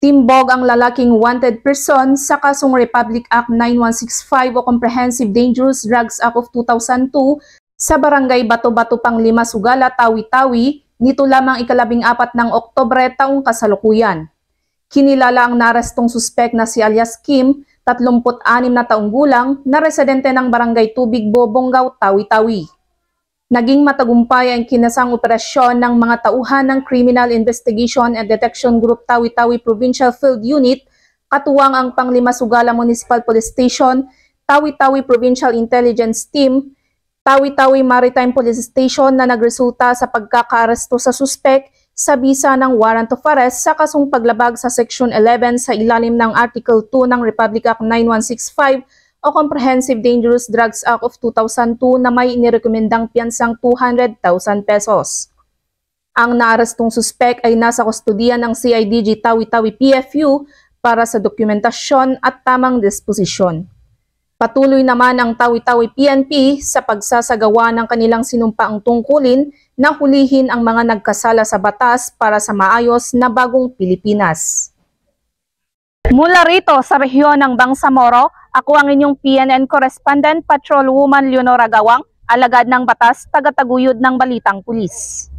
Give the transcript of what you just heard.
Timbog ang lalaking wanted person sa kasong Republic Act 9165 o Comprehensive Dangerous Drugs Act of 2002 sa Barangay Bato-Bato Panglima Sugala, Tawi-Tawi, nito lamang ika-14 ng Oktubre taong kasalukuyan. Kinilala ang narestong suspek na si alias Kim, 36 na taong gulang, na residente ng Barangay Tubig Bobongaw, Tawi-Tawi. Naging matagumpay ang kinasang operasyon ng mga tauhan ng Criminal Investigation and Detection Group Tawi-Tawi Provincial Field Unit, katuwang ang Panglima Sugala Municipal Police Station, Tawi-Tawi Provincial Intelligence Team, Tawi-Tawi Maritime Police Station na nagresulta sa pagkakaaresto sa suspek sa bisa ng warrant of arrest sa kasong paglabag sa Section 11 sa ilalim ng Article 2 ng Republic Act 9165 o Comprehensive Dangerous Drugs Act of 2002 na may inirekomendang piyansang 200,000 pesos. Ang naarestong suspek ay nasa kustodiya ng CIDG Tawi-Tawi PFU para sa dokumentasyon at tamang disposisyon. Patuloy naman ang Tawi-Tawi PNP sa pagsasagawa ng kanilang sinumpaang tungkulin na hulihin ang mga nagkasala sa batas para sa maayos na bagong Pilipinas. Mula rito sa rehiyon ng Bangsamoro, ako ang inyong PNN Correspondent Patrolwoman Leonora Gawang, alagad ng batas, tagataguyod ng Balitang Pulis.